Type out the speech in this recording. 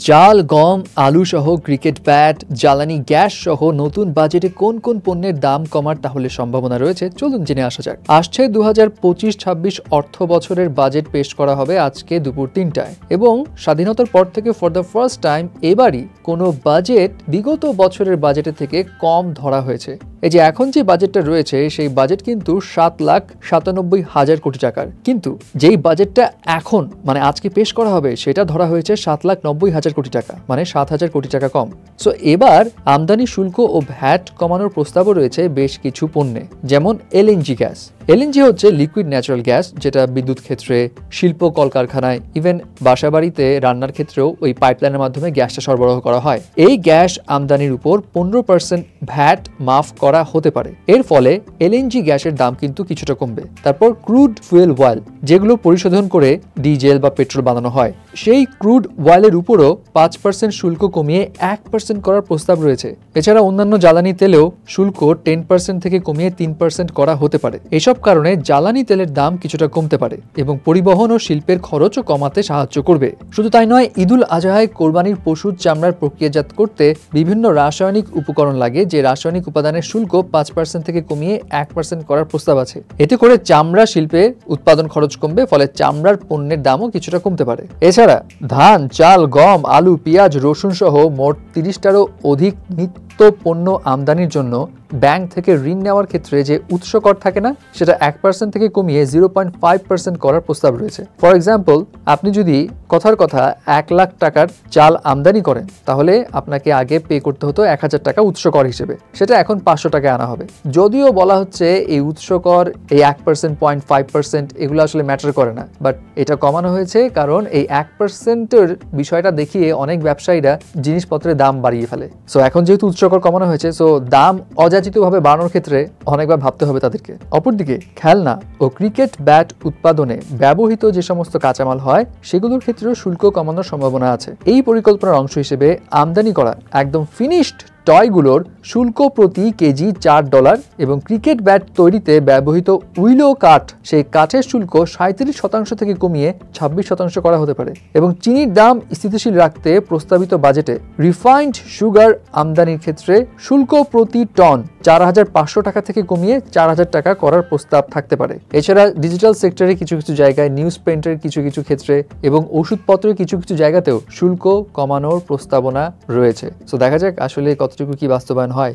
চাল, গম, আলু সহ ক্রিকেট ব্যাট, জ্বালানি গ্যাস সহ নতুন বাজেটে কোন কোন পণ্যের দাম কমার তাহলে সম্ভাবনা রয়েছে, চলুন জেনে আসা যাক। আসছে 2025-26 অর্থ বছরের বাজেট পেশ করা হবে আজকে দুপুর 3টায় এবং স্বাধীনতার পর থেকে ফর দ্য ফার্স্ট টাইম এবারই কোনো বাজেট বিগত বছরের বাজেটের থেকে কম ধরা হয়েছে। এই যে এখন যে বাজেটটা রয়েছে সেই বাজেট কিন্তু 7,97,000 কোটি টাকার, কিন্তু যেই বাজেটটা এখন মানে আজকে পেশ করা হবে সেটা ধরা হয়েছে 7,90,000 কোটি টাকা, মানে 7,000 কোটি টাকা কম। সো এবার আমদানি শুল্ক ও ভ্যাট কমানোর প্রস্তাবও রয়েছে বেশ কিছু পণ্যে, যেমন এলএনজি গ্যাস। এলএনজি হচ্ছে লিকুইড ন্যাচারাল গ্যাস, যেটা বিদ্যুৎ ক্ষেত্রে, শিল্প কলকারখানায়, ইভেন বাসাবাড়িতে রান্নার ক্ষেত্রেও ওই পাইপলাইনের মাধ্যমে গ্যাসটা সরবরাহ করা হয়। এই গ্যাস আমদানির উপর 15% ভ্যাট মাফ করা হতে পারে। এর ফলে এলএনজি গ্যাসের দাম কিন্তু কিছুটা কমবে। তারপর ক্রুড ফুয়েল অয়েল, যেগুলো পরিশোধন করে ডিজেল বা পেট্রোল বানানো হয়, সেই ক্রুড অয়েলের উপরও 5% শুল্ক কমিয়ে 1% করার প্রস্তাব রয়েছে। এছাড়া অন্যান্য জ্বালানি তেলেও শুল্ক 10% থেকে কমিয়ে 3% করা হতে পারে। এসব কারণে জ্বালানি তেলের দাম কিছুটা কমতে পারে এবং পরিবহন ও শিল্পের খরচও কমাতে সাহায্য করবে। শুধু তাই নয়, ঈদুল আজহায় কোরবানির পশুর চামড়ার প্রক্রিয়াজাত করতে বিভিন্ন রাসায়নিক উপকরণ লাগে, যে রাসায়নিক উপাদানের শুল্ক 5% থেকে কমিয়ে 1% করার প্রস্তাব আছে। এতে করে চামড়া শিল্পের উৎপাদন খরচ কমবে, ফলে চামড়ার পণ্যের দামও কিছুটা কমতে পারে। এছাড়া ধান, চাল, গম, আলু, পেঁয়াজ, রসুন সহ মোট 30টারও অধিক নিত্য পণ্য আমদানির জন্য ব্যাংক থেকে ঋণ নেওয়ার ক্ষেত্রে যে উৎস কর থাকে না, সেটা 1% থেকে কমিয়ে 0.5% করার প্রস্তাব রয়েছে। ফর এক্সাম্পল, আপনি যদি কথার কথা 1 লাখ টাকার চাল আমদানি করেন, তাহলে আপনাকে আগে পে করতে হতো 1000 টাকা উৎস কর হিসেবে, সেটা এখন 500 টাকায় আনা হবে। যদিও বলা হচ্ছে এই উৎস কর, এই 1%, 0.5% এগুলো আসলে ম্যাটার করে না, বাট এটা কমানো হয়েছে কারণ এই 1%-এর বিষয়টা দেখিয়ে অনেক ব্যবসায়ীরা জিনিসপত্রের দাম বাড়িয়ে ফেলে। সো এখন যেহেতু উৎস কর কমানো হয়েছে, সো দাম অযাচিতভাবে বাড়ানোর ক্ষেত্রে অনেকবার ভাবতে হবে তাদেরকে। অপরদিকে খেলনা ও ক্রিকেট ব্যাট উৎপাদনে ব্যবহৃত যে সমস্ত কাঁচামাল হয়, সেগুলোর ক্ষেত্রেও শুল্ক কমানোর সম্ভাবনা আছে। এই পরিকল্পনার অংশ হিসেবে আমদানি করা একদম ফিনিশড টয়গুলোর শুল্ক প্রতি কেজি $4 এবং ক্রিকেট ব্যাট তৈরিতে ব্যবহৃত উইলো কাঠ, সেই কাঠের শুল্ক 37% থেকে কমিয়ে 26% করা হতে পারে। এবং চিনির দাম স্থিতিশীল রাখতে প্রস্তাবিত বাজেটে রিফাইন্ড সুগার আমদানির ক্ষেত্রে শুল্ক প্রতি টন 4,500 টাকা থেকে কমিয়ে 4,000 টাকা করার প্রস্তাব থাকতে পারে। এছাড়া ডিজিটাল সেক্টরে কিছু কিছু জায়গায়, নিউজ প্রিন্টের কিছু কিছু ক্ষেত্রে এবং ওষুধপত্রের কিছু কিছু জায়গাতেও শুল্ক কমানোর প্রস্তাবনা রয়েছে। সো দেখা যাক আসলে কতটুকু কি বাস্তবায়ন হয়।